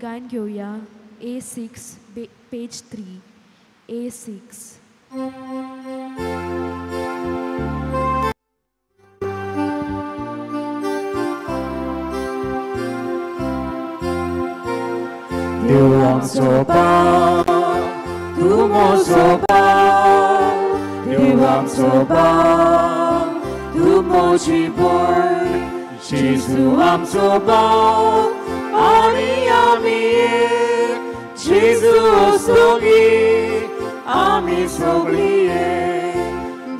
गायन घेऊया A6 page 3 A6. Deus amso Pai, Tu moço Pai, Deus amso Pai, Tu mochi Pai, Jesus amso Pai, Ani ami, Jesus sogi, ami soglie,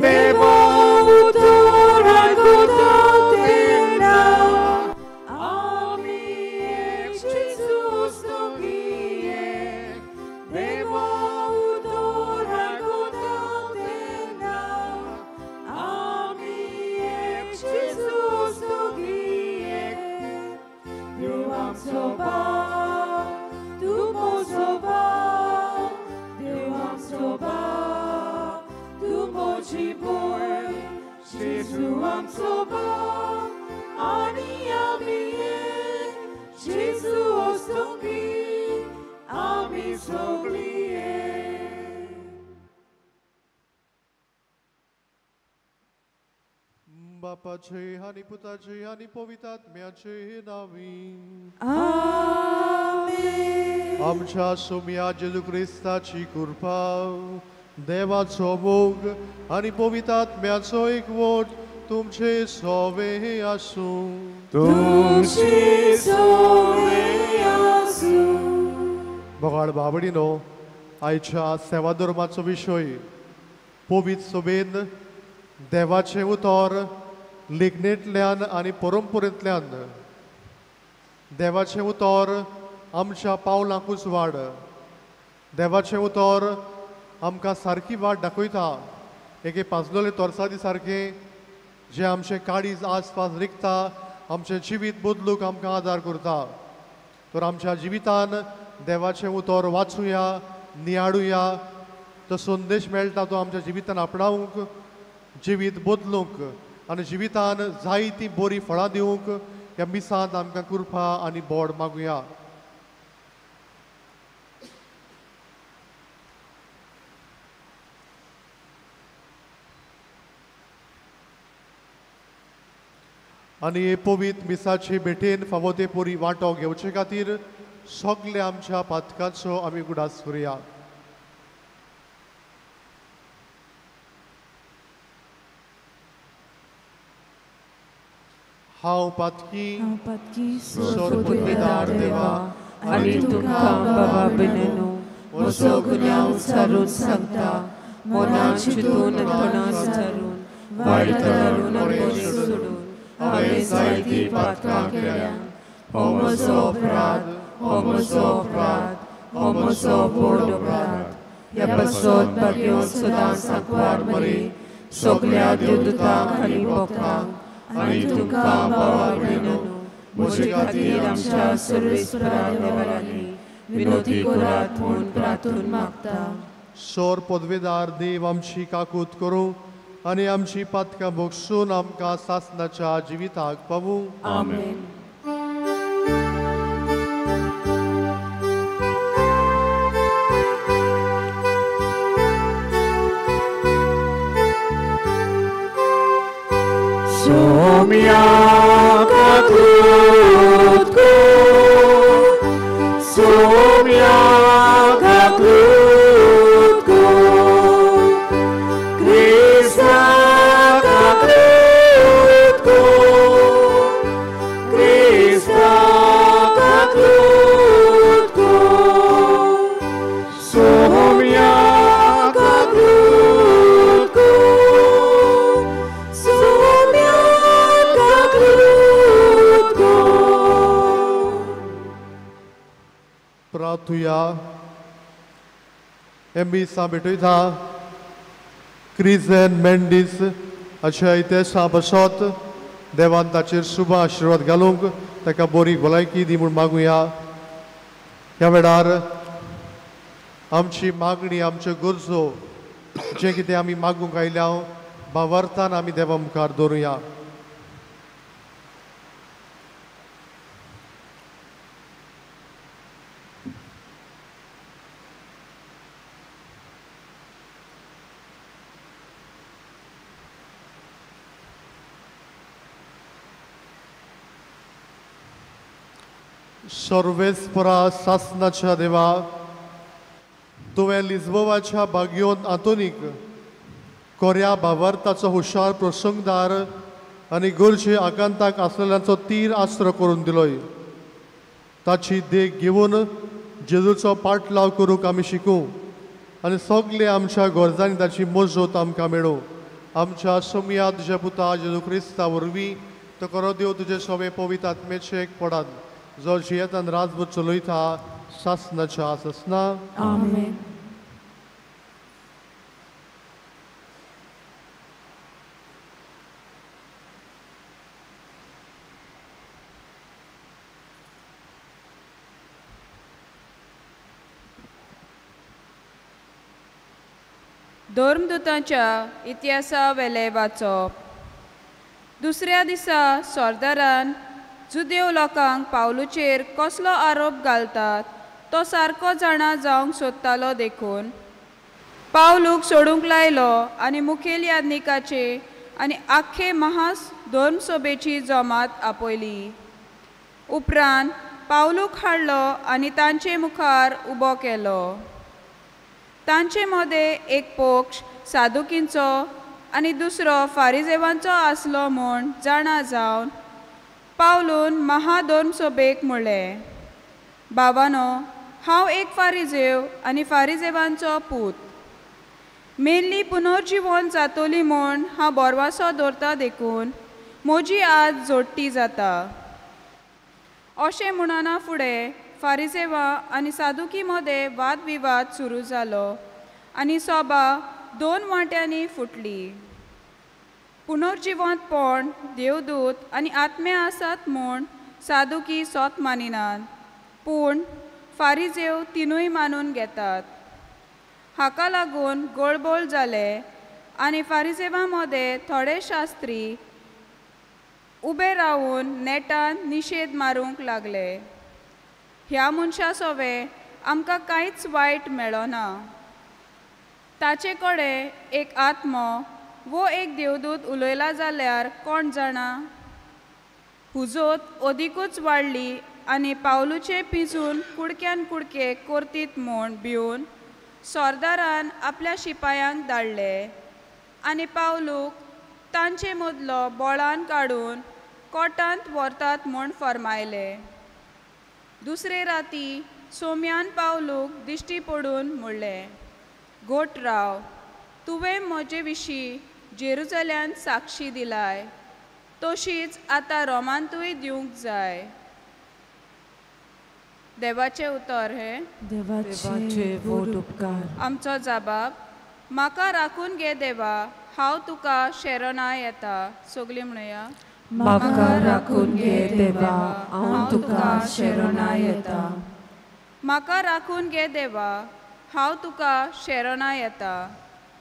Devo utora godotena. Jesus am soba, ani amie, Jesus ostongi, ami soglie. Bapace, ani putace, ani povitat miace navi. Amen. Amcia sumia Jesu Christa ci curpau, Devaco Bog, ani povitat miaco ikvot, tumce sove asu. Tumci sove asu. बगाड बाबडीनो आयच्या सेवा धर्माचो विशय पवित्र सोबेन देवाचे उतर लेखनेंतल्यान आनी परंपरेंतल्यान देवाचे उतर आमच्या पावलांकूच वाड देवाचे उतर आमकां सारकी वाट दाखयता एके पांचलोले तोरसादी सारके जे आमचे काळीज आसपास रिकता आमचे जिवीत बदलूंक आमकां आदार करता तर आमच्या जिवितान देवाचे उतर वाचूया नियाडुया तो संदेश मेळटा तो आमच्या जिवितान आपणावंक जिवीत बदलूंक आनी जिवितान जायतीं बरीं फळां दिवंक ह्या मिसांत आमकां कृपा आनी बोड मागुया. आनी हे पवित्र मिसाचे भेटेन फावो ते परी वांटो घेवचे खातीर सगळे आमच्या पातकाचो आमी उगडास करुया. हांव पातकी सोरपुतेदार देवा आनी तुमकां बाबा बिनेनो म्हजो गुन्यांव सारून सांगता मनांत चिंतून पणास धरून वायट धरून आनी बरें सोडून हांवें जायतीं पातकां केल्यात हो म्हजो अपराध हो म्हजो अपराध हो म्हजो व्हड अपराध ह्या बसत बागेवन सदां सांकवार मरे सगळ्या देवदूतांक आनी भक्तांक आनी तुमकां बाबा बिनेनो म्हजे खातीर आमच्या सर्वेस्परा देवारांनी विनोदी करात म्हूण प्रार्थून मागता. सोर पदवेदार देव आमची काकूत करूं आनी आमची पातकां भोगसून आमकां सासणाच्या जिविताक पावूं. आमेन. Somia kakut ko, somia kakut ko, Krishna kakut ko, Krishna kakut ko, somia kakut ko. प्रार्थुया एम्बिसा भेटयता क्रिझेन Mendes अशा इतिहासा बसत देवान ताचेर शुभ आशिर्वाद घालूंक ताका बरी भलायकी दी म्हूण मागुया. ह्या वेळार आमची मागणी आमच्यो गरजो जे कितें आमी मागूंक आयल्या भावार्थान आमी देवा मुखार दवरुया. सर्वेस्परा सासनाच्या देवा, तुवें लिजबोवाच्या बागयोन आतोनीक कोऱ्या भावार्थाचो हुशार प्रसंगदार आनी गरजे आकांताक आसलेल्यांचो तीर आस्त्र करून दिलोय. ताची देख घेवन जेजूचो पाटलाव करूंक आमी शिकूं आनी सगळे आमच्या गरजांनी ताची मजत आमकां मेळूं. आमच्या सोमया तुज्या पुता जेजू क्रिस्ता वरवीं तो करो देव तुजे सवे पवित्र आत्मेचे एक पडात, जो जियेतान राजभर चलयता सासनाच्या आसना. आमेन. धर्मदूतांच्या इतिहासा वेले वाचप. दुसऱ्या दिसा सरदारान जुदेव लोकांक पावलूचेर कसलो आरोप घालतात तो सारको जाणा जावंक सोदतालो देखून पावलूक सोडूंक लायलो आनी मुखेल यादनिकाचे आनी आख्खे धर्मसभेची जमात आपयली. उपरांत पावलूक हाडलो आनी तांचे मुखार उबो केलो. तांचे मदें एक पक्ष सादुकींचो आनी दुसरो फारिजेवांचो आसलो म्हूण जाणा जावन पावलून महाधर्मसभेक म्हणलें, बाबानो, हांव एक फारिजेव आनी फारिजेवांचो पूत. मेल्ली पुनर्जीवन जातली म्हूण हांव बोरवासो दवरता देखून म्हजी आज जोडटी जाता. अशें म्हणना फुडें फारिजेवां आनी सादुकी मदें वादविवाद सुरू जालो आनी सभा 2 वांट्यांनी फुटली. पुनर्जिवंतपण, देवदूत आनी आत्मे आसात म्हूण सादुकी सोत मानिनात, पूण फारिजेव तिनूय मानून घेतात. हाका लागून गळबोळ जाले आनी फारिजेवां मदें थोडे शास्त्री उबे रावन नेटान निशेध मारूंक लागले. ह्या मनशा सोवे आमकां कांयच वायट मेळ्ळो ना. ताचे कडेन एक आत्मो वो एक देवदूत उलयला जाल्यार कोण जाणा. हुजोत अदिकूच वाडली आनी पावलूचे पिंजून कुडक्यान कुडके करतीत म्हूण भिवन सरदारान आपल्या शिपायांक धाडले आनी पावलूक तांचे मदलो बोळान काडून कोर्टांत व्हरतात म्हूण फर्मायले. दुसरे राती सोम्यान पावलूक दिश्टी पडून म्हणलें, घोट राव, तुवें म्हजे विशीं जेरुजल्यान साक्षी दिलाय, तशीच आतां रोमांतूय दिवंक जाय. देवाचें उतर हे देवाचे वोट उपकार. आमचो जबाब, म्हाका राखून घे देवा, हांव तुका शेरोनाय येता. सगळीं म्हणया, म्हाका राखून घे देवा, हांव तुका शेरोनाय येता. म्हाका राखून घे देवा, हांव तुका शेरोनाय येता.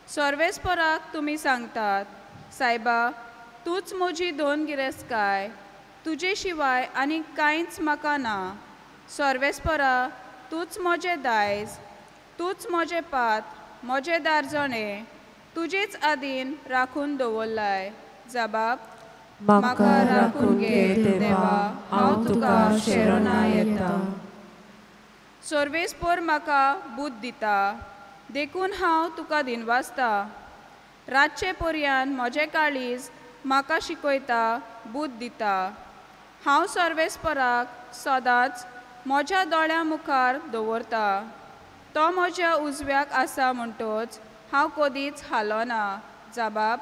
सर्वेस्पराक तुमी सांगतात, सायबा, तूंच म्हजी 2 गिरेस्तकाय, तुजे शिवाय आनी कांयच म्हाका ना. सर्वेस्परा, तूंच म्हजें दायज, तूंच म्हजें पात, म्हजें दारजणे तुजेच आदीन राखून दवरलाय. जबाब, म्हाका राखून घे देवा, हांव तुका शेरोनाय येता. सर्वेस्पर म्हाका बूद दिता, देखून हांव तुका दिनवासता. रातचे पर्यान म्हजें काळीज म्हाका शिकयता, बूद दिता. हांव सर्वेस्पराक सदांच म्हज्या दोळ्या मुखार दवरता. तो म्हज्या उजव्याक आसा म्हणटच हांव कदीच हालोना. जबाब,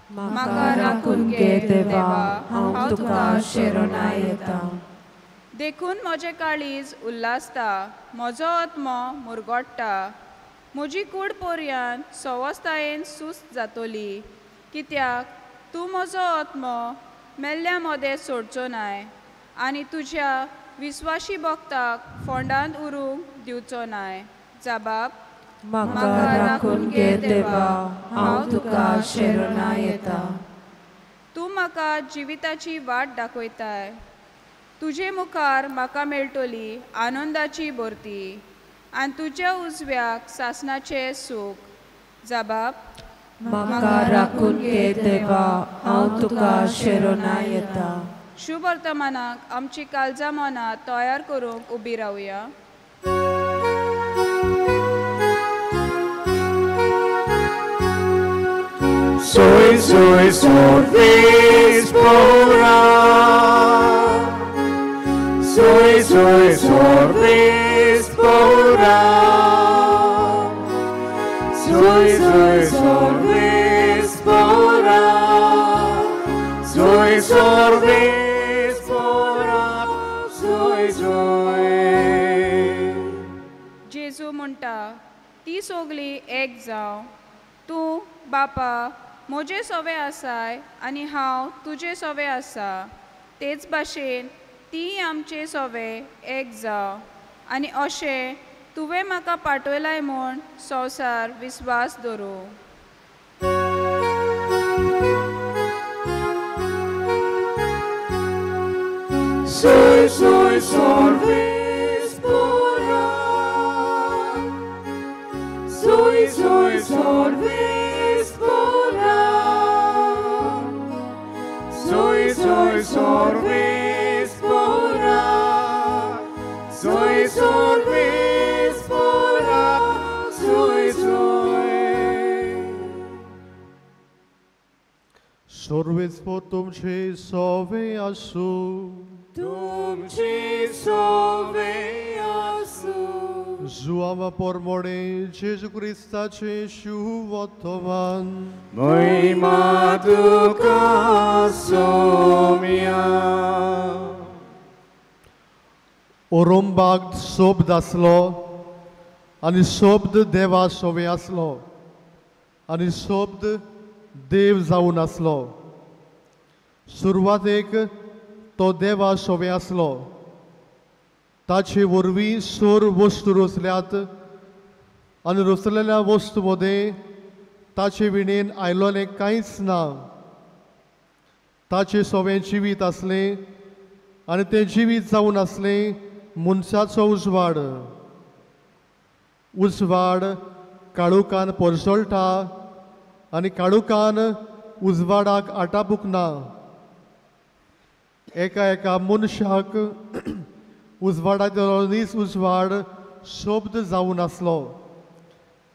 म्हाका राखून घे देवा, हांव तुका शेरोनाय येता. देखून म्हजें काळीज उल्हासता, म्हजो आत्मो मुरगोडटा. म्हजी कूड पर्यान सवस्थायेन सुस्त जातली, कित्याक तूं म्हजो आत्मो मेल्ल्या मदें सोडचो नाय आनी तुज्या विस्वाशी भक्ताक फोंडांत उरूंक दिवचो नाय. जबाब, म्हाका राखून घे देवा, हांव तुका शेरोनाय येता. तूं म्हाका जिविताची वाट दाखयताय. तुजे मुखार म्हाका मेळटली आनंदाची भरती आनी तुज्या उजव्याक सासणाचें सूख. जबाब, म्हाका राखून घे देवा, हांव तुका शेरोनाय येता. शुभ वर्तमानाक आमची काळजां मनां तयार करूंक उबी रावया. Soy sorvis pora. Soy sorvis pora. Soy sorvis pora. Soy sorvis pora. Soy. जेजू म्हणटा ती सोगली एक जावं. तूं बापा म्हजे सोवे आसाय आनी हांव तुजे सोवे आसा. तेच भाशेन ती आमचे सोवे एक जाव आनी अशें तुवें म्हाका पाठयलाय म्हूण संवसार विस्वास दवरूं. Soy sorvis pora. Soy sorvis pora. Soy sorvis pora. Soy sorvis pora. Sorvespo तुमचे सोवे आसू. तुमची सोवे आसू. Zuama pormone Jesu Christace शुभवर्तमान. Moima tuka somia. ओरोमबाग सोबद आसलो आनी सोबद देवा सोवे आसलो आनी सोबद देव जावन आसलो. सुरवातेक तो देवा सोवे आसलो. ताचे वरवीं सोर वस्तू रचल्यात आनी रचलेल्या वस्तू मदें ताचे विणेन आयलोलें कांयच ना. ताचे सोवें जिवीत आसलें आनी तें जिवीत जावन आसलें मनशाचो उजवाड. उजवाड काळुकान परसळटा आनी काळुकान उजवाडाक आटापूक ना. एका मनशाक उजवाडाचो नीस उजवाड सोबद जावन आसलो.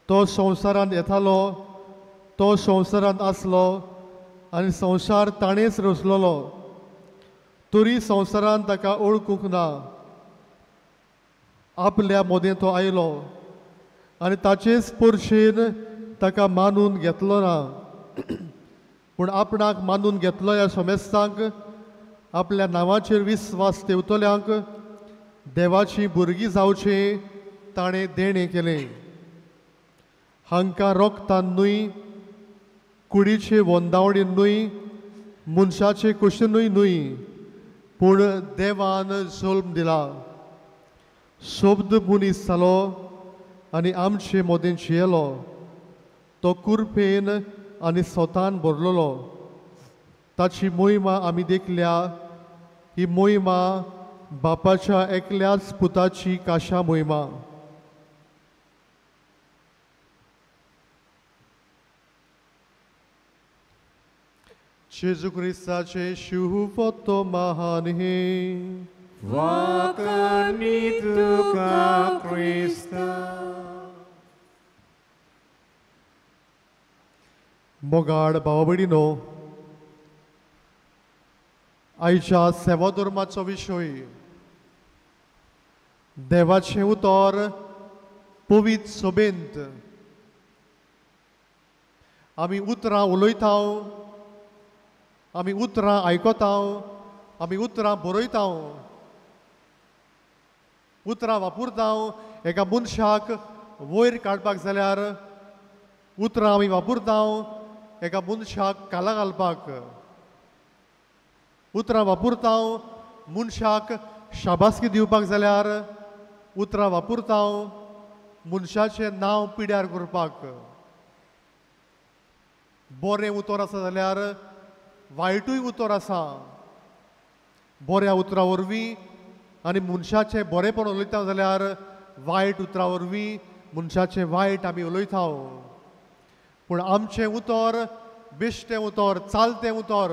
तो संवसारांत येतालो, तो संवसारांत आसलो आनी संवसार ताणेंच रचलोलो. तरी संवसारान ताका वळखूंक ना. आपल्या मदें तो आयलो आनी ताचेच परशेन ताका मानून घेतलो ना. पूण आपणाक मानून घेतलो ह्या सोमेस्तांक आपल्या नांवाचेर विस्वास ठेवतल्यांक देवाची भुरगीं जावचें ताणें देणें केलें. हांकां रोगतान न्हय, कुडीचे वंदावणेन न्हय, मनशाचे कुशीनूय न्हय, पूण देवान जल्म दिला. सोबद मनीस जालो आनी आमचे मदें जियेलो. तो कुरपेन आनी स्वतान भरलोलो. ताची मोहिमा आमी देखल्या. ही मोहिमा बापाच्या एकल्याच पुताची काशा मोहिमा. जेजू क्रिस्ताचे शुभवर्तमान हे. Wakani tuka Krista. मोगाड भाव भयणीनो, आयच्या सेवा धर्माचो विशय देवाचें उतर पवित्र सभेंत. आमी उतरां उलयता, आमी उतरां आयकता, आमी उतरां बरयता, उतरां वापरता. एका मनशाक वयर काडपाक जाल्यार उतरां आमी वापरता एका मनशाक काला घालपाक. उतरां वापरता मनशाक शाबासकी दिवपाक जाल्यार उतरां वापरता मनशाचें नांव पिड्यार करपाक. बरें उतर आसा जाल्यार वायटूय उतर आसा. बऱ्या उतरा वरवीं आनी मनशाचें बरेंपण उलयता जाल्यार वायट उतरा वरवीं मनशाचें वायट आमी उलयता. पूण आमचें उतर बेश्टें उतर, चालतें उतर.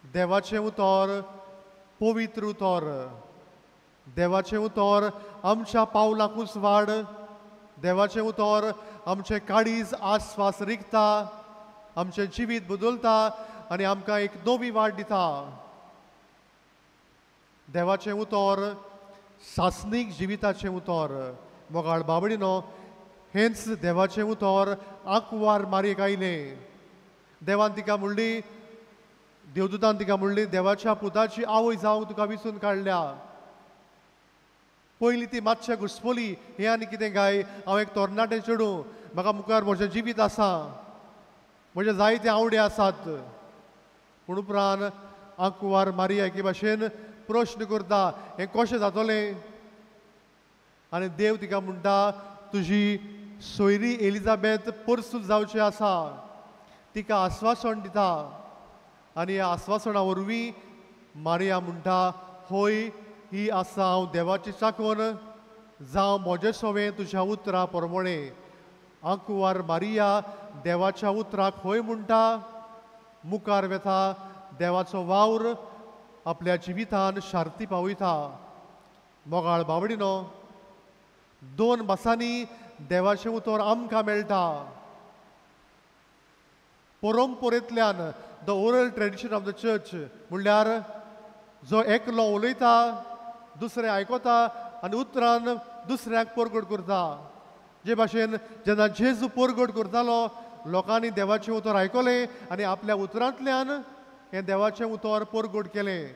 देवाचें उतर पवित्र उतर. देवाचें उतर आमच्या पावलांकूच वाड. देवाचें उतर आमचें काळीज आस्वास रिगता, आमचें जिवीत बदलता आनी आमकां एक नवी वाट दिता. देवाचें उतर सासनीक जिविताचें उतर. मोगाळ बाबडीनो, हेंच देवाचें उतर आंकवार मारयेक आयलें. देवान तिका म्हणली, देवदूतान तिका म्हणली, देवाच्या पुताची आवय जावंक तुका विचून काडल्या. पयलीं ती मातशें घुसपली, हें आनी कितें गाय, हांव एक तरणाटें चेडूं, म्हाका मुखार म्हजें जिवीत आसा, म्हजे जायते आवडे आसात. पूण उपरांत आंकवार मारया एके भाशेन प्रश्न करता, हें कशें जातलें. आनी देव तिका म्हणटा, तुजी सोयरी एलिझाबेथ परसूल जावचें आसा. तिका आस्वासन दिता आनी ह्या आस्वासना वरवीं मारिया म्हणटा, होय ही आसा हांव देवाची चाकून, जावं म्हजें सोवें तुज्या उतरा प्रमाणें. आंकवार मारिया देवाच्या उतराक होय म्हणटा, मुखार वेता, देवाचो वावर आपल्या जिवितान शार्ती पावयता. मोगाळ बाबडीनो, 2 भासांनी देवाचें उतर आमकां मेळटा. परंपरेंतल्यान the oral tradition of the church म्हणल्यार जो एकलो उलयता, दुसरें आयकता आनी उतरान दुसऱ्याक परगट करता. जे भाशेन जेन्ना जेजू परगट करतालो, लोकांनी देवाचें उतर आयकलें आनी आपल्या उतरांतल्यान हें देवाचें उतर परगट केलें.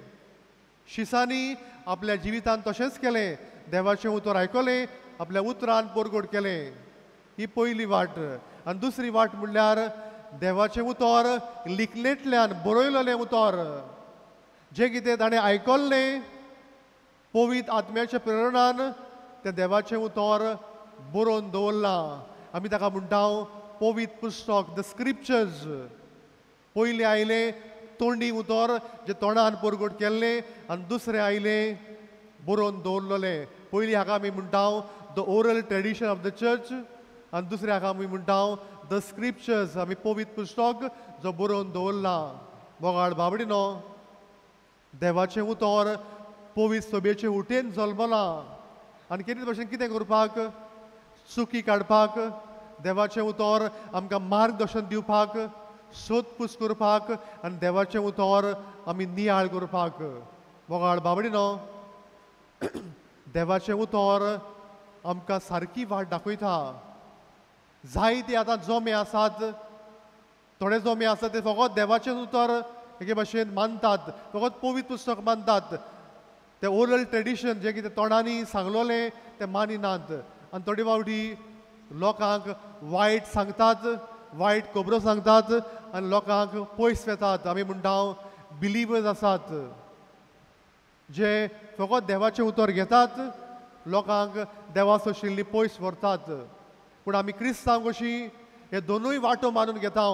शिसांनी आपल्या जिवितान तशेंच केलें. देवाचें उतर आयकलें, आपल्या उतरान परगट केलें. ही पयली वाट. आनी दुसरी वाट म्हणल्यार देवाचें उतर लिखलेंतल्यान बरयलेलें उतर. जें कितें ताणें आयकल्लें पवित्र आत्म्याच्या प्रेरणान, तें देवाचें उतर बरोवन दवरलां. आमी ताका म्हणटा पवित्र पुस्तक, द स्क्रिप्चर्स. पयलीं आयलें तोंडी उतर, जें तोंडान परगट केल्लें, आनी दुसरें आयलें बरोवन दवरलेलें. पयलीं हाका आमी म्हणटा the oral tradition of the church, आनी दुसरें हाका आमी म्हणटा द स्क्रिप्चर्स, आमी पवित्र पुस्तक जो बरोवन दवरला. मोगाळ बाबडीनो, देवाचें उतर पवित्र सभेचे उटेन जल्मलां. आनी कितें भाशेन कितें करपाक? चुकी काडपाक. देवाचें उतर आमकां मार्गदर्शन दिवपाक, सोदपूस करपाक आनी देवाचें उतर आमी नियाळ करपाक. मोगाळ बाबडीनो, देवाचें उतर आमकां सारकी वाट दाखयता. जायते आतां जोमे आसात, थोडे जोमे आसात ते फकत देवाचें उतर एके भाशेन मानतात, फकत पवित्र पुस्तक मानतात. ते ओरल ट्रेडिशन जें कितें तोंडांनी सांगलोलें तें मानिनात. आनी थोडी फावटी लोकांक वायट सांगतात, वायट खबरो सांगतात आनी लोकांक पयस वेतात. आमी म्हणटा बिलिवर्स आसात जे फकत देवाचें उतर घेतात, लोकांक देवा सोशिल्ली पयस व्हरतात. पूण आमी क्रिस्तांव कशीं हे दोनूय वाटो मानून घेता.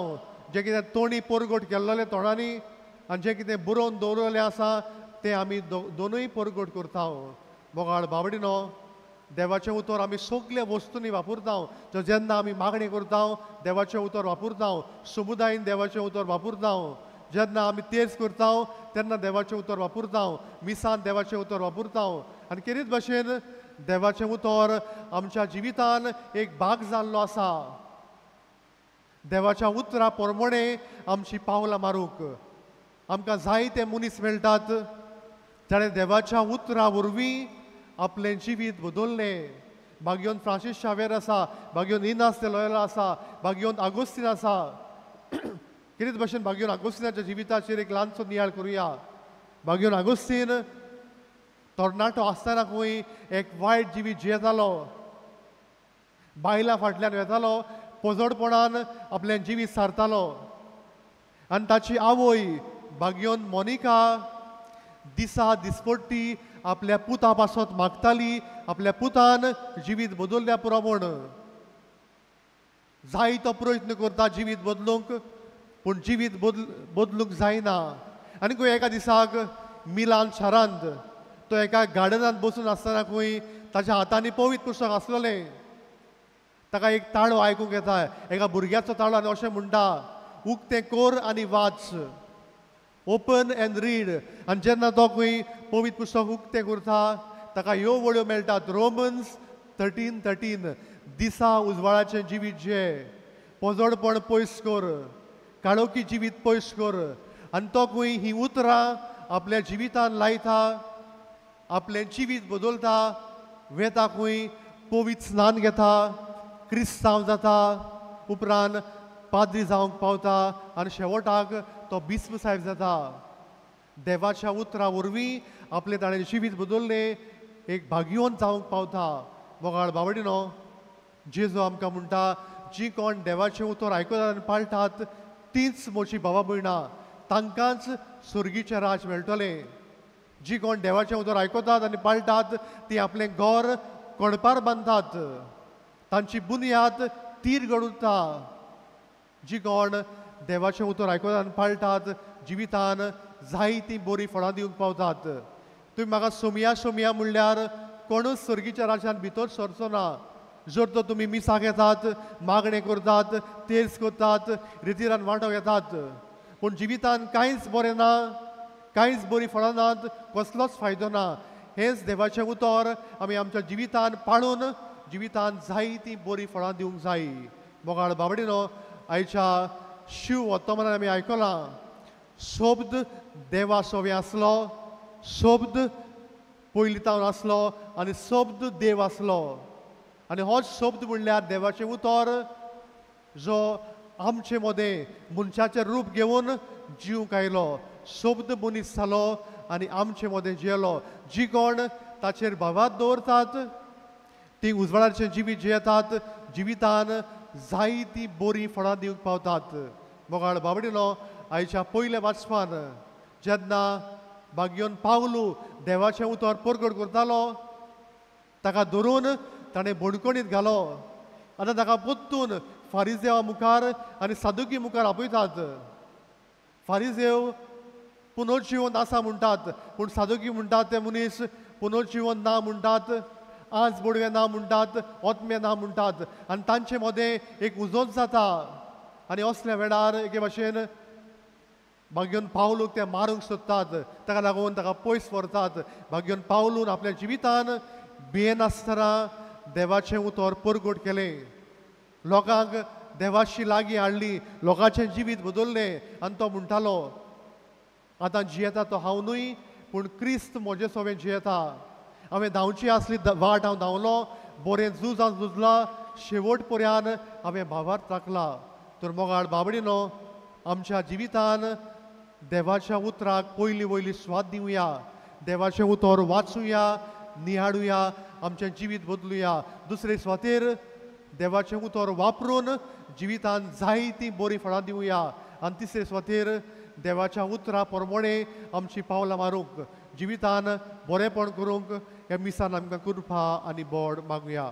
जें कितें तोंडी परगट केल्लेलें तोंडांनी आनी जें कितें बरोवन दवरलेलें आसा तें आमी दोनूय परगट करता. मोगाळ बाबडीनो, देवाचें उतर आमी सगळे वस्तूंनी वापरता. जेन्ना आमी मागणी करता देवाचें उतर वापरता. समुदायान देवाचें उतर वापरता. जेन्ना आमी तेर्स करता तेन्ना देवाचें उतर वापरता. मिसान देवाचें उतर वापरता. आनी कितेंच भाशेन देवाचें उतर आमच्या जिवितान एक भाग जाल्लो आसा. देवाच्या उतरा प्रमाणें आमची पावलां मारूंक आमकां जायते मनीस मेळटात. ताणें देवाच्या उतरा वरवीं आपलें जिवीत बदल्लें. भाग्योन फ्रांसीस शावेर आसा, भाग्योन इनास दे लॉयोला आसा, भाग्योन आगोस्तीन आसा. कितेंच भाशेन भाग्योन आगोस्तिनाच्या जिविताचेर एक ल्हानसो नियाळ करुया. भाग्योन आगोस्तीन तरणाटो आसतनाकूय एक वायट जिवीत जियेतालो. बायलां फाटल्यान वेतालो, पोजडपणान आपलें जिवीत सारतालो. आनी ताची आवय भाग्योन मोनिका दिसा दिसपट्टी आपल्या पुता पासत मागताली, आपल्या पुतान जिवीत बदल्ल्या पुरो म्हूण. जायतो प्रयत्न करता जिवीत बदलूंक, पूण जिवीत बदलूंक जायना. आनी खंय एका दिसाक मिलान शारांत तो एका गार्डनांत बसून आसतनाकूय ताच्या हातांनी पवित्र पुस्तक आसलेलें. ताका एक ताळो आयकूंक येता, एका भुरग्याचो ताळो, आनी अशें म्हणटा, उक्तें कोर आनी वाच. ओपन एंड रीड आनी जेन्ना तो खंय पवित्र पुस्तक उक्तें करता ताका ह्यो वळ्यो मेळटात. रोमन्स 13:13 दिसा उजवाडाचें जिवीत जे पोजोडपण पयस कर, काळोखी जिवीत पयस कर. आनी तो खंय ही उतरां आपल्या जिवितान लायता, आपलें जिवीत बदलता, वेता खंय पवित्र स्नान घेता, क्रिस्तांव जाता, उपरांत पाद्री जावंक पावता आनी शेवटाक तो बिस्व साहेब जाता. देवाच्या उतरा वरवीं आपलें ताणें जिवीत बदललें एक भाग्यवन जावंक पावता. मोगाळ बावडीनो, जेजू आमकां म्हणटा जी कोण देवाचें उतर आयकतात आनी पाळटात तींच म्हजीं भावां भयणां, तांकांच स्वर्गीचें राज मेळटलें. जी कोण देवाचें उतर आयकतात आनी पाळटात ती आपलें घर कोणपार बांदतात, तांची बुनयाद तीर घडूता. जी कोण देवाचें उतर आयकतात आनी पाळटात जिवितान जायतीं बरीं फळां दिवंक पावतात. तुमी म्हाका सोमया म्हणल्यार कोणूच स्वर्गीच्या राज्यांत भितर सरचो ना. जर तर तुमी मिसां घेतात, मागणें करतात, तेर्स करतात, रितीरान वांटो घेतात, पूण जिवितान कांयच बरें ना, कांयच बरीं फळां नात, कसलोच फायदो ना. हेंच देवाचें उतर आमी आमच्या जिवितान पाळून जिवितान जायतीं बरीं फळां दिवंक जाय. मोगाळ बाबडीनो, आयच्या शिव वर्तमानान आमी आयकलां शब्द देवा सोवे आसलो, शब्द पयलींतावन आसलो आनी शब्द देव आसलो. आनी होच शब्द म्हणल्यार देवाचें उतर जो आमचे मदें मनशाचें रूप घेवन जिवंक आयलो. शब्द मनीस जालो आनी आमचे मदें जियेलो. जी कोण ताचेर भावात दवरतात ती उजवाडाचें जिवीत जियेतात, जिवितान जायतीं बरीं फळां दिवंक पावतात. मोगाळ बाबडीनो, आयच्या पयल्या वाचपान जेन्ना भाग्योन पावलू देवाचें उतर परगट करतालो ताका धरून ताणें बडकणीत घालो. आतां ताका पोत्तून फारिजेवा मुखार आनी सादुकी मुखार आपयतात. फारिजेव पुनर्जीवन आसा म्हणटात, पूण सादुकी म्हणटात ते मनीस पुनर्जीवन ना म्हणटात, आज बोडवे ना म्हणटात, ओतमे ना म्हणटात. आनी तांचे मदें एक उजोत जाता. आनी असल्या वेळार एके भाशेन भाग्योन पावलूक ते मारूंक सोदतात, ताका लागून ताका पयस व्हरतात. भाग्योन पावलून आपल्या जिवितान भियेनासतना देवाचें उतर परगट केलें, लोकांक देवाशी लागीं हाडली, लोकांचें जिवीत बदललें. आनी तो म्हणटालो आतां जियेता तो हांव न्हय, पूण क्रिस्त म्हजे सोबें जियेता. हांवें धांवची आसली वाट हांव धांवलो, बरें झूज हांव झुजलां, शेवट पर्यान हांवें भावार्थ राखला. तर मोगाळ बाबडीनो, आमच्या जिवितान देवाच्या उतराक पयली वयली स्वाद दिवया, देवाचें उतर वाचुया, निहाळुया, आमचें जिवीत बदलुया. दुसरे स्वातेर देवाचें उतर वापरून जिवितान जायतीं बरीं फळां दिवया. आनी तिसरे स्वातेर देवाच्या उतरा प्रमाणे आमची पावलां मारूंक, जिवितान बरेंपण करूंक ह्या मिसान आमकां कृपा आनी बोड मागुया.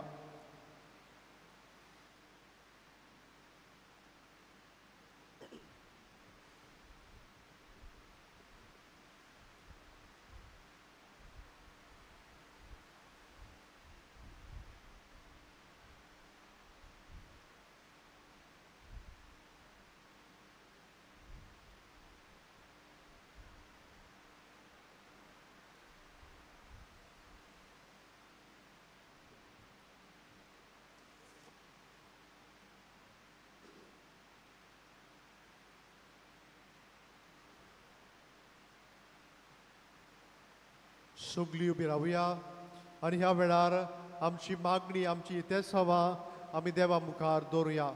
सगळीं उबी रावया आनी ह्या वेळार आमची मागणी, आमची इतेसवां आमी देवा मुखार दवरुया.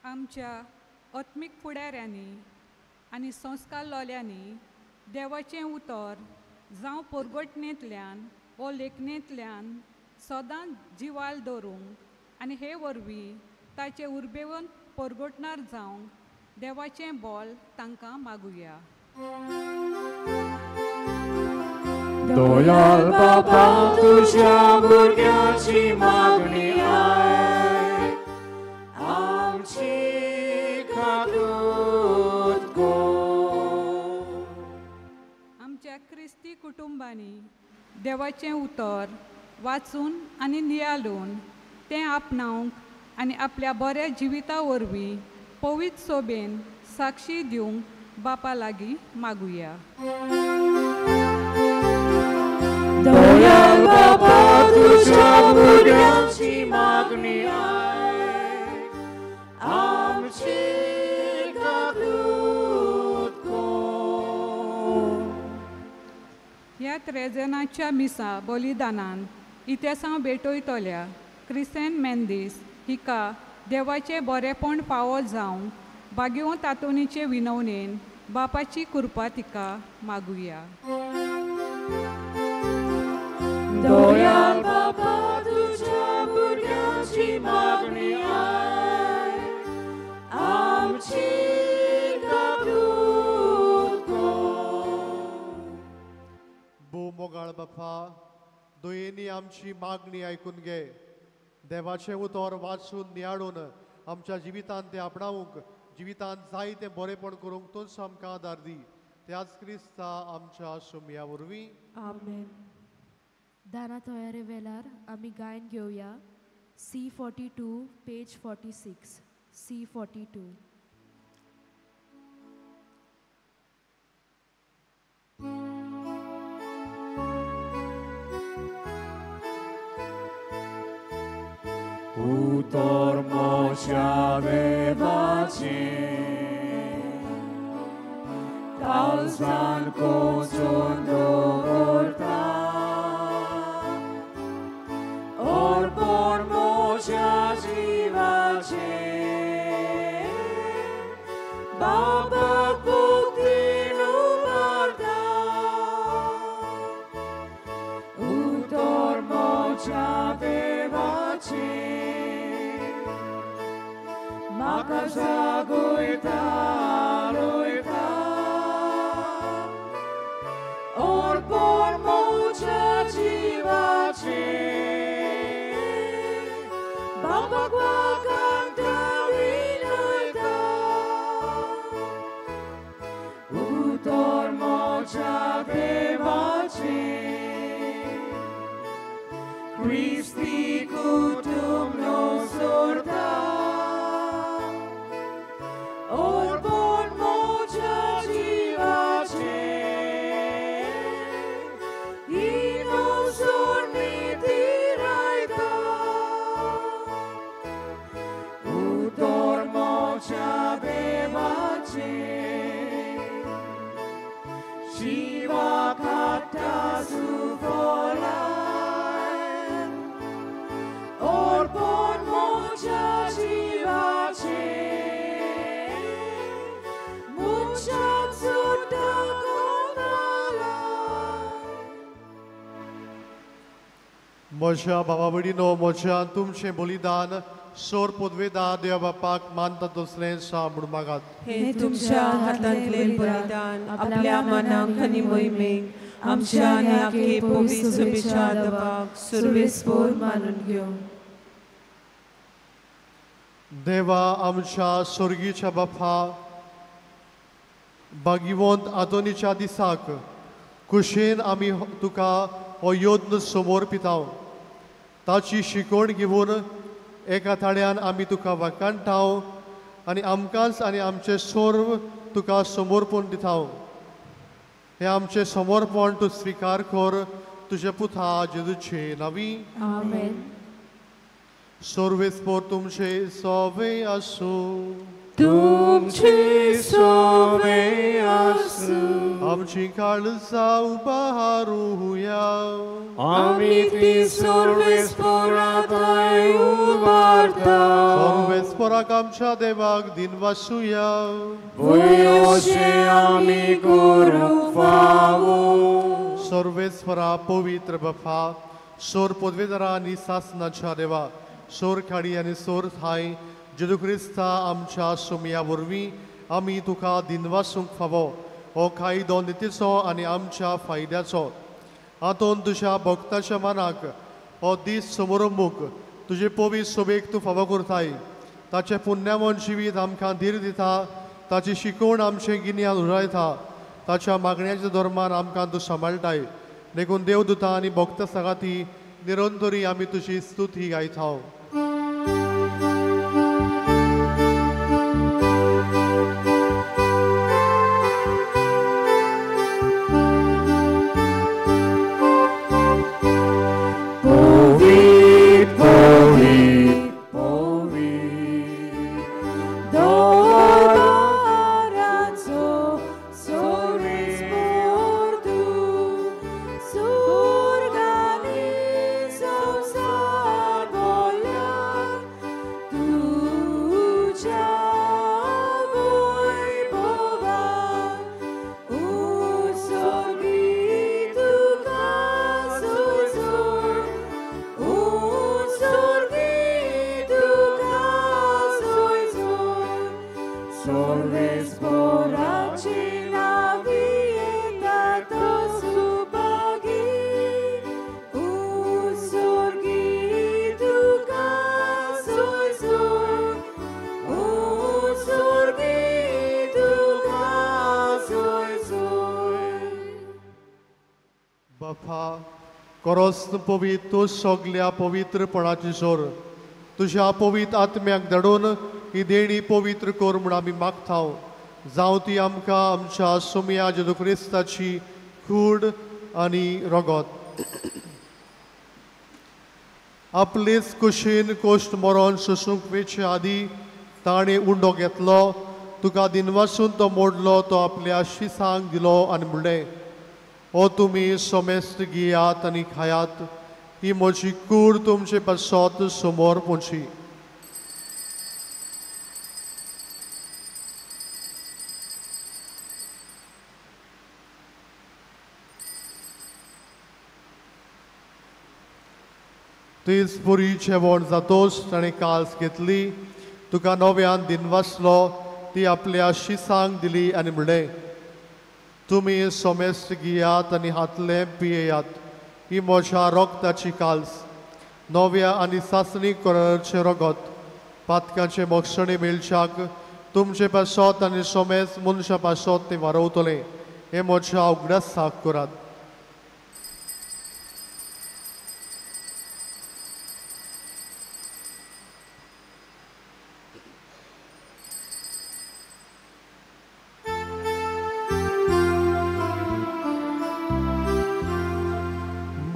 आमच्या आत्मीक फुडाऱ्यांनी आनी संस्कार लोल्यांनी देवाचें उतर जावं परगटणेंतल्यान वो लेखनेंतल्यान सदांच जिवाल दवरूंक आनी हे वरवीं ताचे उर्बेवन परगटणार जावंक देवाचें बोल तांकां मागुया. दयाल बाबा, तुझ्या भुरग्याची मागणी आय, आमची काकूत गो. कुटुंबांनी देवाचें उतर वाचून आनी नियाळून तें आपणावंक आनी आपल्या बऱ्या जिविता वरवीं पवित्र सोबेन साक्षी दिवंक बापा लागीं मागुया. दयाळ बाबा तुझ्या भुरग्यांची मागणी आमची गागृत कर. ह्या त्रेजनाच्या मिसा बलिदानान इतिहासां भेटयतल्या क्रिसेन मेंदीस हिका देवाचें बरेपण फावो जावं भाग्यो तातुनीचे विनवणेन बापाची कृपा तिका मागुया. दयाळ बाबा तुझ्या भुरग्यांची मागणी आमची गागृत कर. मोगाळ बापा दोयेनी आमची मागणी आयकून घे. देवाचें उतर वाचून नियाळून आमच्या जिवितांत तें आपणावंक जिवितांत जाय तें बरेपण करूंक तूंच आमकां आदार दी. त्याच क्रिस्ता आमच्या सुमया वरवीं. आमेन. दाना तयारे वेल्यार आमी गायन घेवया C42 page 46 C42. Utor mocia devace, talzan cozondo orta, or por mocia jivace, baba kuktinu marta, utor mocia devace. Maka zagoita loita, or por mocha jivace, baba gua canta vinoita, utor mocha devace, Christi cutum nos orta. Or bon mocha jivace, inos ormitiraita, utor mocha devace, shiva kata sufolai, or bon mocha jivace. म्हज्या भावा भयणीनो म्हज्या तुमचें बलिदान सोर पदवेदा देवा बापाक मानता तसलें सांबूड मागात. हे तुमच्या हातांतलें बलिदान आपल्या मनाक आनी मोहिमेक आमच्या आनी आखे पवित्र सभेच्या आदबाक सुरवेस्पोर मानून घेवं. देवा आमच्या स्वर्गीच्या बापा भागिवंत आदोनीच्या दिसाक कुशीन आमी तुका हो योद्न समोर पिताव. ताची शिकवण घेवन एका थाड्यान आमी तुका वाकाणटाव आनी आमकांच आनी आमचे सर्व तुका समर्पण दिताव. हे आमचे समर्पण तूं स्विकार कर तुझे पुता जेजूचे नांवी. आमेन. सर्वेस्पोर तुमचे सोवे आसूं. तुमची सोवे आसूं. आमची काळजां उबारूया. आमी ती सर्वेस्पोरांताय उबारता. सर्वेस्पोराक आमच्या देवाक दिनवासुया. वयोशे आमी करूंक फावो. सर्वेस्परा पवित्र बापा सोर पदवेदारा आनी सासनाच्या देवा सोर खाडी आनी सोर थाय जेजू क्रिस्ता आमच्या सुमया वरवीं आमी तुका दिनवासूंक फावो. हो कायदो नितीचो आनी आमच्या फायद्याचो. हातूंत तुज्या भक्ताच्या मनाक हो दीस समोरंभूक तुजे पवित्र सोबेक तूं फावो करताय. ताचें पुण्यमन जिवीत आमकां धीर दिता. ताची शिकवण आमचें गिन्यान उडयता. ताच्या मागण्याच्या धर्मान आमकां तूं सांबाळटाय. देखून देवदूतां आनी भक्त सांगाती निरंतरी आमी तुजी स्तुती गायता. Koros pavit tu soglia पवित्रपणाची सोर तुझ्या पवित्र आत्म्याक धाडून ही देणी पवित्र कर म्हूण आमी मागता. जावं ती आमकां आमच्या सुम्या जेजू क्रिस्ताची कूड आनी रगत. आपलेच कुशीन कोश्ट मरण सोसूंक वेचे आदी ताणें उंडो घेतलो. तुका दिनवासून तो मोडलो. तो आपल्या शिसांक दिलो आनी म्हणलें ओ तुमी सोमेस्त घेयात आनी खायात. ही म्हजी कूड तुमचे पासत समोर पोंची. तीच पुरी जेवण जातोच ताणें काल्स घेतली. तुका नव्यान दिनवासलो. ती आपल्या शिसांक दिली आनी म्हणलें तुमी सोमेस्त घेयात आनी हातले पियेयात. ही म्हज्या रोगताची काल्स नव्या आनी सासणी कोराचे रगत पातकांचे मोक्षणे मेळच्याक तुमचे पासत आनी सोमेस मनशा पासत ते वारवतले. हे म्हज्या उगडासाक करात.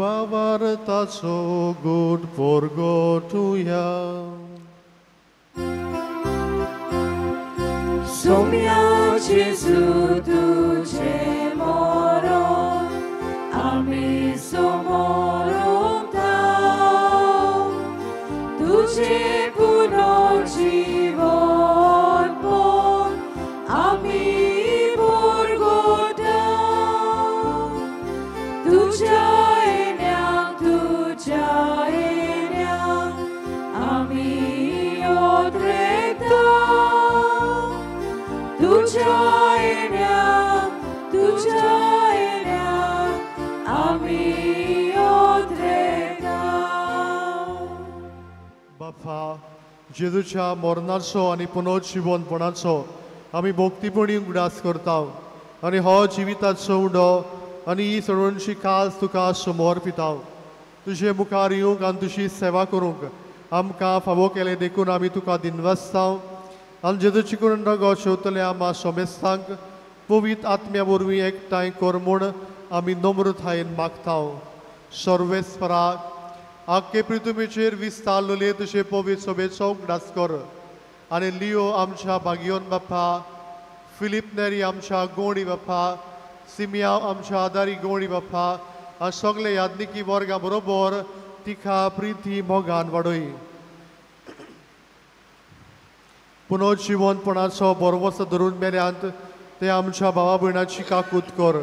Bavartaco good porgotuja. Somia Jezu tuce moron, ami somorom tau, tuce puno život pon, ami porgotau, tuce बापा जेजूच्या मरणाचो आनी पुनर्जीवनपणाचो आमी भक्तीपणी उगडास करता. आनी हो जिविताचो उडो आनी ही सडूणची कास तुका समोर पिता. तुजे मुखार येवंक आनी तुजी सेवा करूंक आमकां फावो केले देखून आमी तुका दिनवासता. आनी जेजूची करून रगत शेवतले आमा सोमेस्तांक पवित्र आत्म्या वरवीं एकठांय कर म्हूण आमी नम्रतायेन मागता. सर्वेस्परा आख्खे पृथ्वीचेर विस्तारलेले तुजे पवित्र सभेचो उगडास कर. आनी लिओ आमच्या भागियोन बापा, फिलीप नेरी आमच्या गोणी बापा, सिमिया आमच्या आदारी गोणी बापा आनी सगळे यादनिकी वर्गा बरोबर तिका प्रिती मोगान वाडय. पुनर्जीवनपणाचो बरवसो धरून मेल्यांत ते आमच्या भावा भयणाची काकूत कर.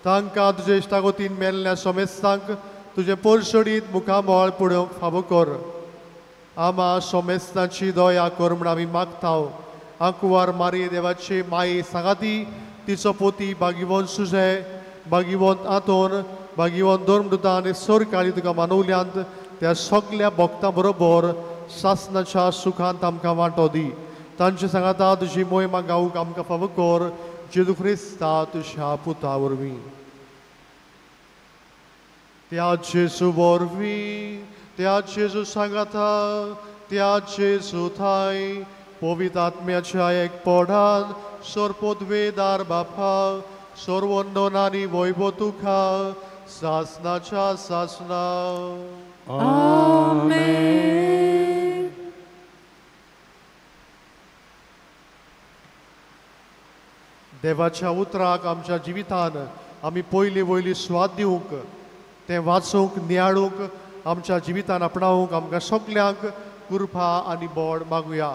तांकां तुजे इश्टागोतीन मेल्ल्या सोमेस्तांक तुजे परसडीत मुखामोळ पळोवंक फावो कर. आमा सोमेस्तांची दया कर म्हूण आमी मागता. आंकुवार मारी देवाची माई सांगाती तिचो पोती भागिवंत सुजे, भागिवंत आतोन, भागिवंत धर्मदूतां आनी सरकाळी तुका मानवल्यांत त्या सगळ्या भक्तां बरोबर शासनाच्या सुखांत आमकां वांटो दी. तांचे सांगाता तुजी मोहिमा गावूंक आमकां फावो कर. जेजू ख्रिस्ता तुज्या पुता वरवीं. त्याच जेजू वरवीं त्याच जेजू सांगाता त्याच जेजू थाय पवित्र आत्म्याच्या एकपणान सर्वोद्वेदार बापा सर्वोन्नोनानी वैभव तुका सासनाच्या सासना आमेन. देवाच्या उतराक आमच्या जिवितान आमी पयली वयली स्वाद दिवंक तें वाचूंक नियाळूंक आमच्या जिवितान आपणावंक आमकां सगल्यांक कृपा आनी बोड मागुया.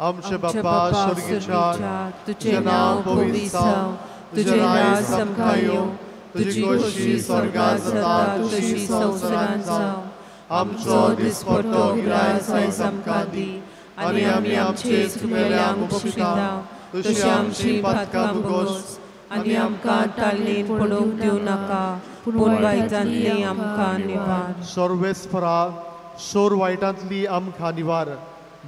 आमचे बापा स्वर्गीच्या तुझें नांव पवित्र जावं तुझें राज समका येवं तुजी खोशी स्वर्गांत जाता तशी संवसारांत जावं. आमचो दिसपट्टो गिराय आयज आमकां दी आनी आमी आमचे चुकेल्यांक बक्षिता तशी आमची पातकां भोगोस आनी आमकां ताळणेन पडोवंक दिवं नाका पूण वायटांतली आमकां निवार. सर्वेस्परा सोर वायटांतली आमकां निवार.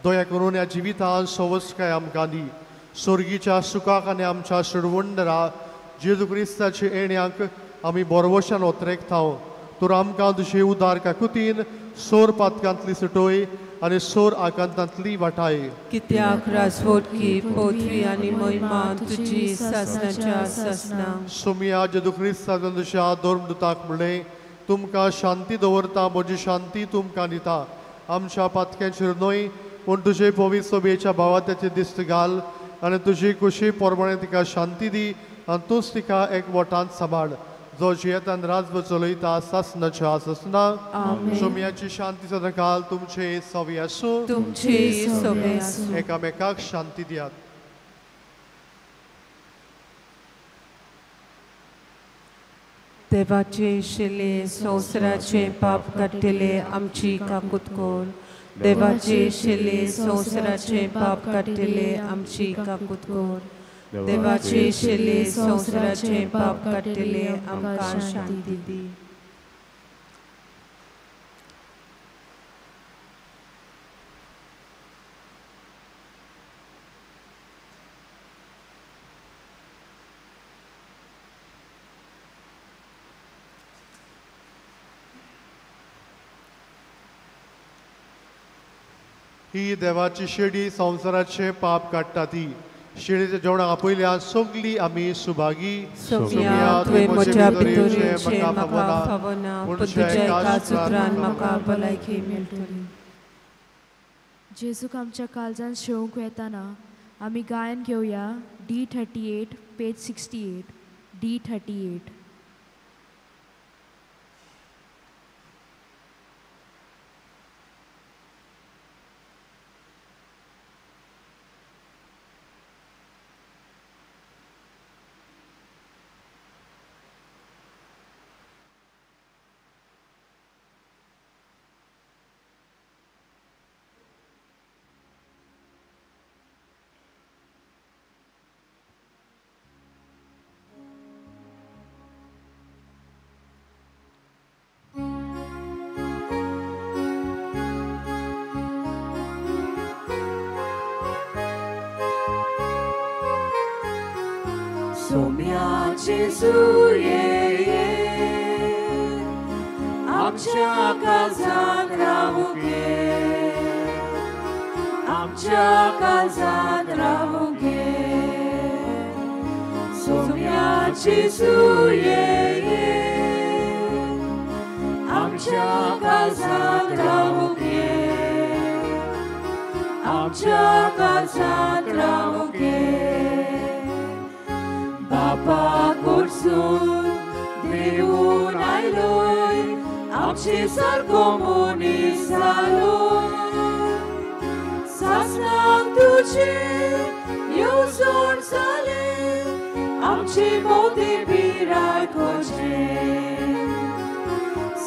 दया करून ह्या जिवितांत सवस्काय आमकां दी. स्वर्गीच्या सुखाक आनी आमच्या शिरवंडरा जेजू क्रिस्ताचे येण्याक आमी बोरवशान ओतरेकताव. तर आमकां तुजे उदार काकुतीन सोर पातकांतली सुटोय आनी सोर आकांतांतली वाटाय. कित्याक राजवटकी पृथ्वी आनी महिमा तुजी सासनाच्या सासना. सुमिया जेजू क्रिस्तान तुज्या धर्मदुताक म्हणलें तुमकां शांती दवरता म्हजी शांती तुमकां दिता. आमच्या पातक्यांचेर न्हय पूण तुजे पवित्र सभेच्या भावात्याचे दिश्ट घाल आनी तुजी खुशी पोरमणे तिका शांती दी आनी तूंच तिका एकवटांत सांबाळ. जो जियेतान राजव चलयता सासनाच्या सासना. सुमियाची शांती सदां काल तुमचे सवे आसूं. तुमचे सवे आसूं. एकामेकाक शांती दियात. देवाचे शिले संवसाराचे पाप काडटले आमची काकूत कोर. देवाचे शिले संवसाराचे पाप काडटले आमची काकूत कोर. देवाचे शिले संवसाराचे पाप काडटले आमकां शांती दी. ही देवाची शेडी संवसाराचे पाप काडटा ती. शेळीच्या जेवणाक आपयल्या सगली आमी सुभागी. सोमिया तुवें म्हज्या भितरूचे म्हाका फावना पूण तुज्या एका उतरान म्हाका भलायकी मेळटली. जेजूक आमच्या काळजांत शेवूंक येताना आमी गायन घेवया D38 पेज 68 D38. सोम्या जेजू ये आमच्या काळजांत रावूंक ये. आमच्या काळजांत रावूंक ये. सोम्या जेजू ये आमच्या काळजांत रावूंक ये. आमच्या काळजांत रावूंक ये. बापा कडसून देवून आयलोय आमचे सारको मनीस जालोय. सासणाक तुजे येवजण जाले आमची मोती पिराय खोचे.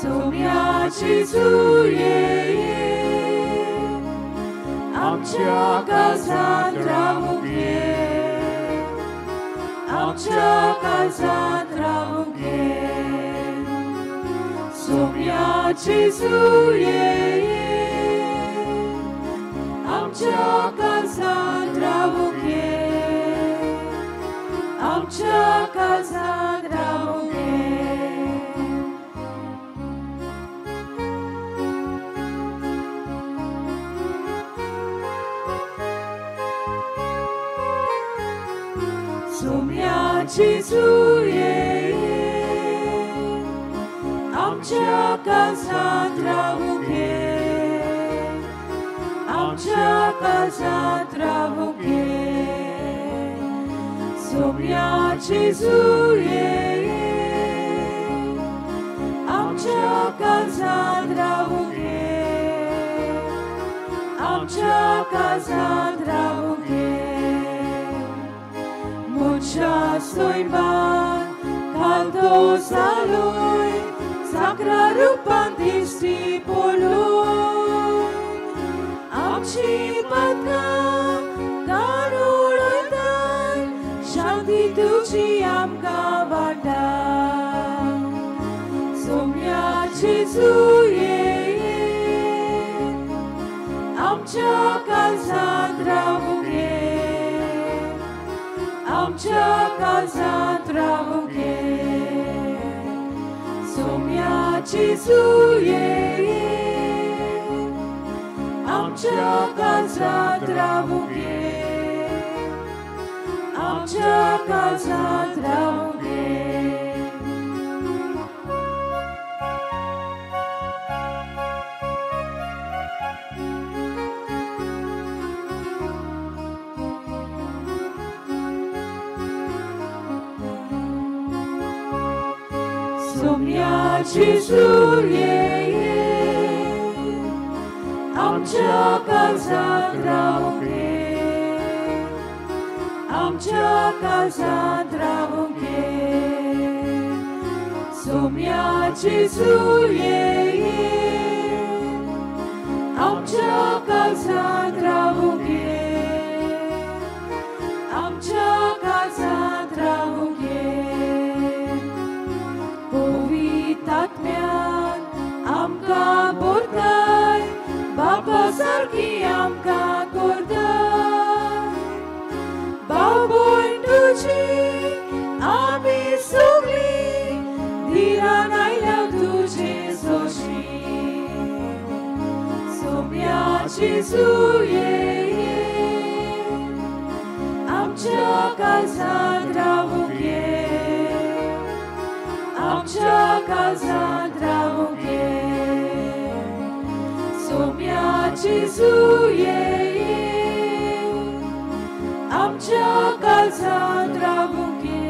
सोम्या जेजू ये आमच्या काळजांत रावूंक ये. आमच्या काळजांत रावूंक ये. सोम्या जेजू ये आमच्या काळजांत रावूंक ये. आमच्या काळजांत रावूंक ये. सोम्याची जुये आमच्या काळजात राहू घे आमच्या काळजात राहू घे सोम्याची जुये आमच्या काळजात राहू घे आमच्या काळजात राहू घे मुझ्या सोयमान घालतो चालूय साखरा रूपान दिसती पळून आमची पदकां काढून उडयताय शांती तुझी आमकां वाटा सोम्याची जुये आमच्या काळजात राहू घे आमच्या काळजात राहू घे सोम्याची जुये आमच्या काळजात राहू घे आमच्या काळजात राहू घे सोम्याची जुये आमच्या काळजात राहू घे आमच्या काळजात राहू घे सोम्याची जुये आमच्या काळजात राहू घे आमच्या काळजात राहू घे पवित्रात्म्यान आमकां भरताय बापा सारकी आमकां करताय भाव भयण तुजी आमी सगळीं धिरान आयल्या तुजे सोशी सोम्याची जुये आमच्या काळजात राहू घे आमच्या काळजात राहू घे सोम्याची जुये आमच्या काळजात राहू घे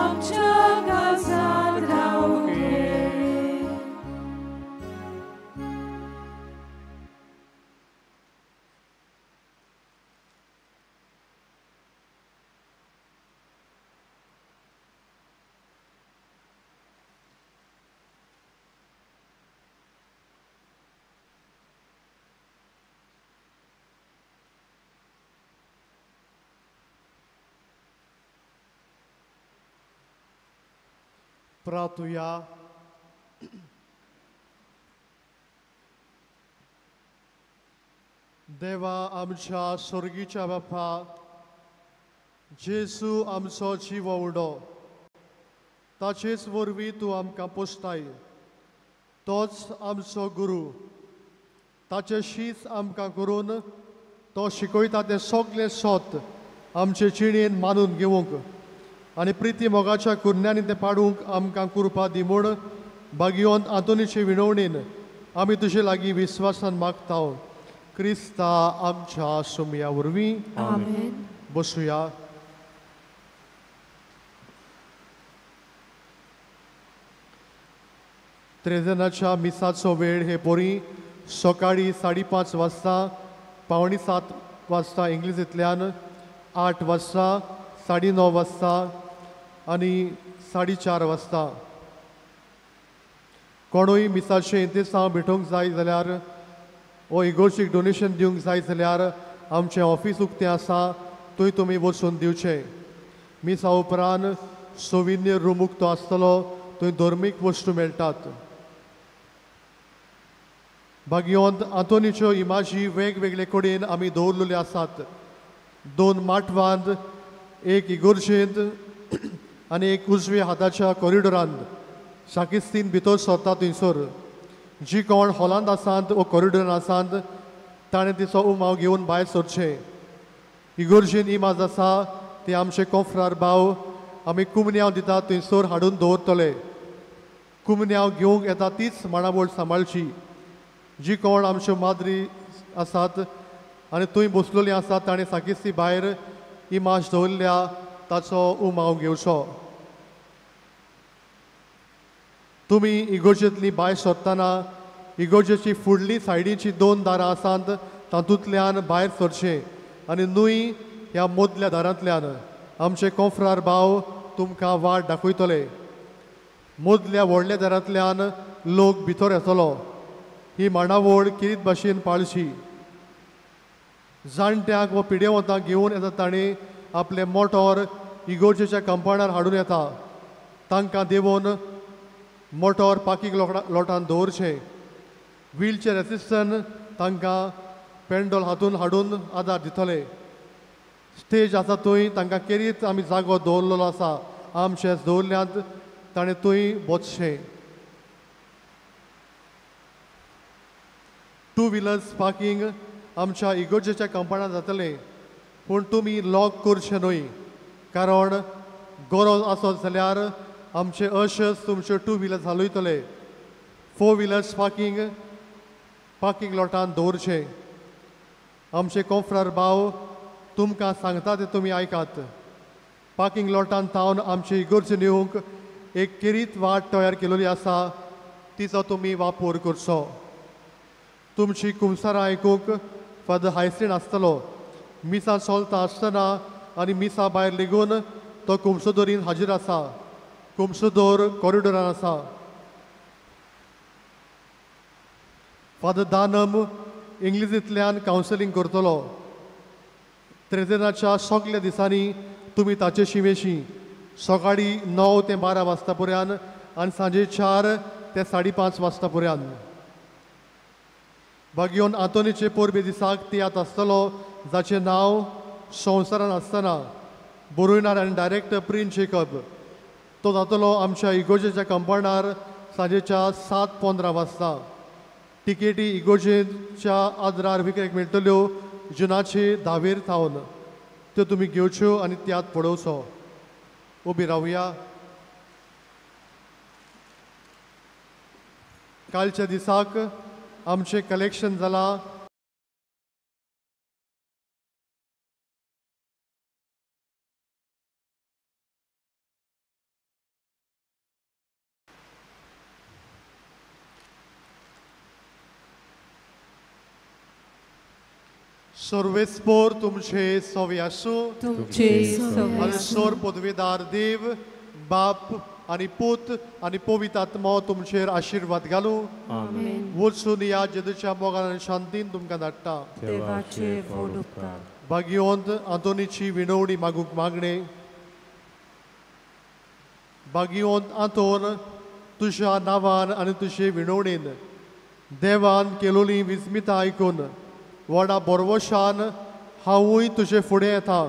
आमच्या काळजात राहू घे प्रार्थुया देवा आमच्या स्वर्गीच्या बापा जेसू आमचो जीव उडो ताचेच वरवीं तूं आमकां पोसताय तोच आमचो गुरू ताचे शीच आमकां करून तो शिकयता तें सगलें सोत आमचे जिणेन मानून घेवंक आनी प्रिती मोगाच्या कुर्ण्यांनी तें पाडूंक आमकां कृपा दी म्हूण भाग्यवंत आंतोनीचे विणवणेन आमी तुजे लागीं विस्वासान मागता क्रिस्ता आमच्या सुमया वरवीं आमेन. बसुया. त्रेजनाच्या मिसाचो वेळ हे बरी सकाळी 5:30 वाजता 6:45 वाजता इंग्लिशींतल्यान 8 वाजता 9:30 वाजता आनी 4:30 वाजता. कोणूय मिसाचे इंतजाम भेटोवंक जाय जाल्यार वो इगोर्जीक डोनेशन दिवंक जाय जाल्यार आमचें ऑफिस उक्तें आसा थंय तुमी वचून दिवचें. मिसा उपरांत सोविन्य रूम उक्तो आसतलो थंय धर्मीक वस्तू मेळटात. भाग्यवंत आंतोनीच्यो इमाजी वेगवेगळे कडेन आमी दवरलेल्यो आसात. 2 माटवांत, 1 इगोर्जेंत आनी 1 उजव्या हाताच्या कॉरिडोरांत शाकिस्तीन भितर सरता थंयसर. जी कोण हॉलांत आसात वो कॉरिडोरान आसात ताणें तिचो उमाव घेवन भायर सरचें. इगोर्जेन इमाज आसा ते आमचे कोफ्रार भाव आमी कुमन्याव दिता थंयसर हाडून दवरतले. कुमन्याव घेवंक येता तीच मांडावळ सांबाळची. जी कोण आमच्यो माद्री आसात आनी थंय बसलेलीं आसात ताणें साकिस्ती भायर इमाज दवरल्या ताचो उमाव घेवचो. तुमी इगोर्जेंतली भायर सरतना इगोर्जेची फुडली सायडीची 2 दारां आसात तातूंतल्यान भायर सरचें आनी न्हूय ह्या मदल्या दारांतल्यान आमचे कोफ्रार भाव तुमकां वाट दाखयतले. मदल्या व्हडल्या दारांतल्यान लोक भितर येतलो. ही मांडावळ किरीत भाशेन पाळची. जाणट्यांक व पिडेवंतांक घेवन येता ताणीं आपले मोटोर इगोर्जेच्या कंपाउंडार हाडून येता. तांकां देंवोन मोटोर पाकीक लोटान दवरचें. व्हीलचेर एसिस्टंट तांकां पेंडोल हातून हाडून आदार दितले. स्टेज आसा थंय तांकां केरीत आमी जागो दवरलेलो आसा. आमचेंच दवरल्यांत ताणें थंय बसचें. 2 व्हिलर्स पार्किंग आमच्या इगोर्जेच्या कंपाउंडार जातलें. पूण तुमी लॉक करचें न्हय, कारण गरज आसत जाल्यार आमचे अशेच तुमच्यो 2 व्हिलर्स हालयतले. 4 व्हिलर्स पार्किंग लॉटान दवरचें. आमचे कोफ्रार भाव तुमकां सांगता ते तुमी आयकात. पार्किंग लॉटान तावन आमचे इगोर्जेन येवंक एक केरीत वाट तयार केलेली आसा. तिचो तुमी वापर करचो. तुमची कुमसारां आयकूंक फादर हायस्टीन आसतलो. मिसा चलता आसतना आनी मिसा भायर लेगून तो कुमसोदोरीन हाजीर आसा. कुमसोदोर कॉरिडोरान आसा. फादर दानम इंग्लिशींतल्यान कावन्सिलींग करतलो. त्रेजेनाच्या सगल्या दिसांनी तुमी ताचे शिमेशी सकाळीं 9 ते 12 वाजता पर्यंत आनी सांजे 4 ते 5:30 वाजता पर्यंत. भाग्योन आंतोनीचे पोरबे दिसाक तियात्र आसतलो जाचें नांव संवसारान आसतना बरोयणार आनी डायरेक्टर प्रिन्स जेकब. तो जातलो आमच्या इगोर्जेच्या कंपाउंडार सांजेच्या 7:15 वाजता. टिकेटी इगोर्जेच्या आदारार विकरेक मेळटल्यो जुनाचे 10 थावन. त्यो तुमी घेवच्यो आनी त्यात पळोवचो. उबी रावया. कालच्या दिसाक आमचें कलेक्शन जालां. सर्वेस्पोर तुमचे सोवे आसूं. तुमचे सवे आनी सोर पदवेदार देव बाप आनी पूत आनी पवित्र आत्मो तुमचेर आशिर्वाद घालूं. आमेन. वचून या जेदूच्या मोगान आनी शांतीन तुमकां धाडटा. देवाचे व्हड उपकार. भाग्यवंत आंतोनीची विणवणी मागूंक मागणें. भाग्यवंत आंतोन तुज्या नांवान आनी तुजे विणवणेन देवान केलोली विस्मिताय आयकून व्हडा बोरवोशान हांवूय तुजे फुडें येता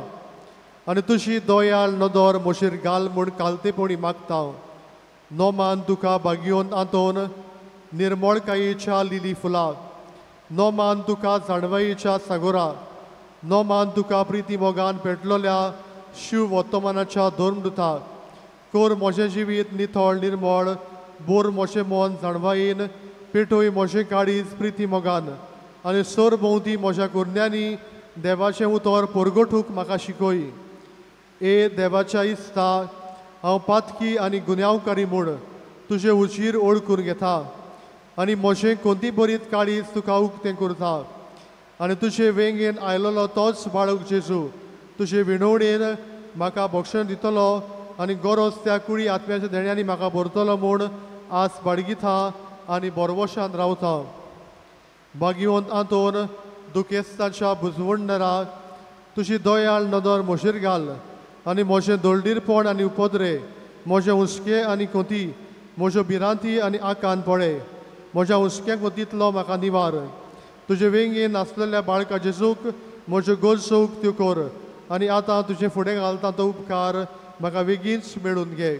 आनी तुजी दोयाळ नदर म्हजेर घाल म्हूण कालतेपणी मागता. नोमान तुका भाग्यवंत आंतोन निर्मळकायेच्या लिली फुलां. नोमान तुका जाणवायेच्या सागोरा. नोमान तुका प्रिती मोगान पेटलोल्या शिव वर्तमानाच्या धर्मदुता. कोर म्हजें जिवीत नितळ निर्मळ. बोर म्हजें मन जाणवायेन. पेटोय म्हजें काळीज प्रिती मोगान. आनी सोर भोंवती म्हज्या कुरण्यांनी देवाचें उतर परगटूंक म्हाका शिकय. ए देवाच्या इस्ता हांव पातकी आनी गुन्यांवकारी म्हूण तुजें उजीर ओळखून घेता आनी म्हजें कोणती बरीत काळीज तुका उक्तें करता. आनी तुजे वेंगेन आयलोलो तोच बाळक जेजू तुजे विणवणेन म्हाका भक्षण दितलो आनी गरज त्या कुळी आत्म्याच्या देण्यांनी म्हाका भरतलो म्हूण आस बाळगिता आनी बोरवोशान रावता. भाग्यवंत आंतोन दुखेस्ताच्या बुजवणदाराक तुजी दोयाळ नदर म्हजेर घाल आनी म्हजें दोळडीरपण आनी उपद्रे म्हजें हुस्कें आनी कोती म्हज्यो भिरांती आनी आकान पळे. म्हज्या हुस्क्याक तितलो म्हाका निवार. तुजे वेंगेन आसलेल्या बाळका जेजूक म्हज्यो गरजोक त्यो कर आनी आतां तुजे फुडें घालता तो उपकार म्हाका बेगीनच मेळून घे.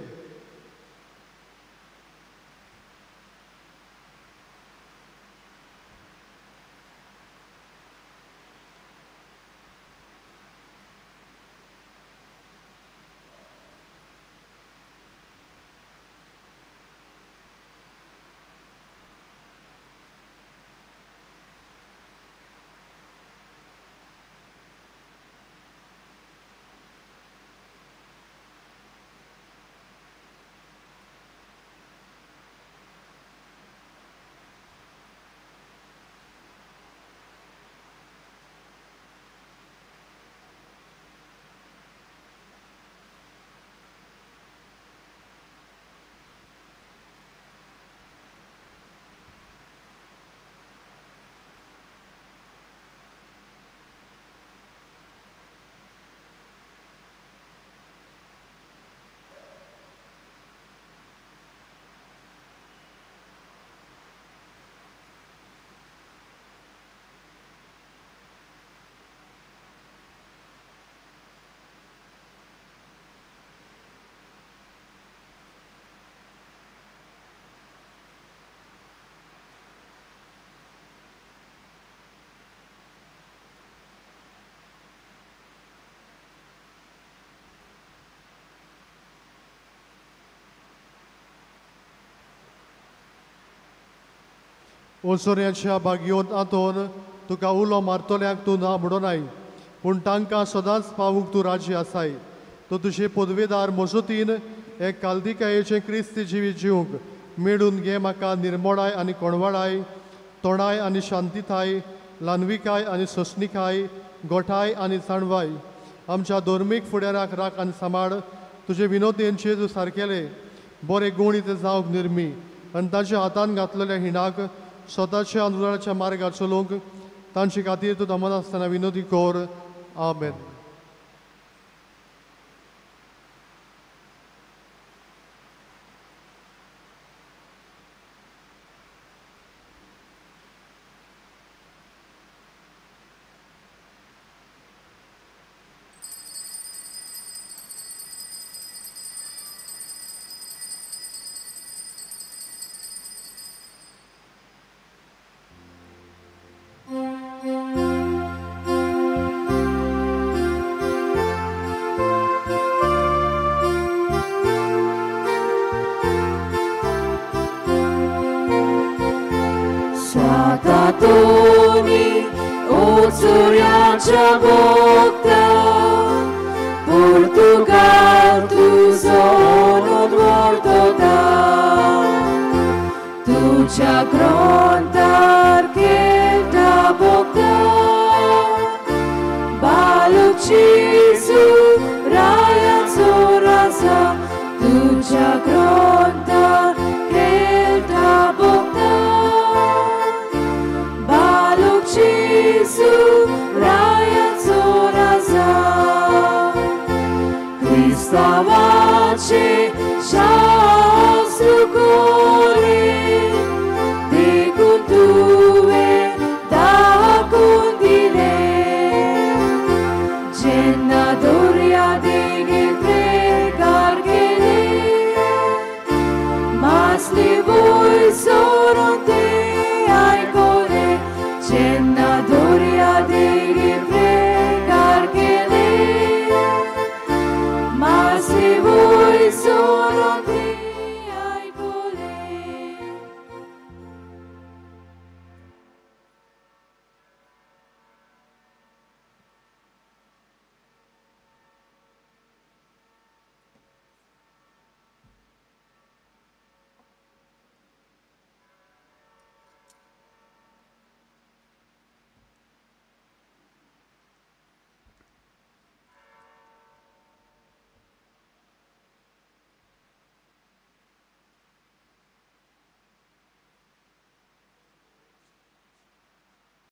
ओसोऱ्याच्या बागयोत आतोन तुका उलो मारतोल्यांक तूं ना म्हणोनाय पूण तांकां सदांच पावूंक तूं राजी आसाय तो तुजे पदवेदार मजतीन हे काल्दिकायेचें क्रिस्त जिवीत जिवंक मेळून घे म्हाका निर्मोळाय आनी कोणवाडाय तोणाय आनी शांतीताय ल्हानविकाय आनी सोंसणीकाय गोठाय आनी जाणवाय आमच्या धर्मीक फुडाराक राख आनी सांबाळ तुजे विनोदेंचे तूं सारकेले बरे गुणीत जावंक निर्मी आनी ताच्या हातान घातलेल्या हिणाक स्वताच्या अनुराच्या मार्गार चलोवंक तांचे खातीर तूं दमन आसतना विनोदी कोर आमेन. Toni oțuriacea bocta Portugal tu sono morto da Tu c'ha grontar che da bocta Baluci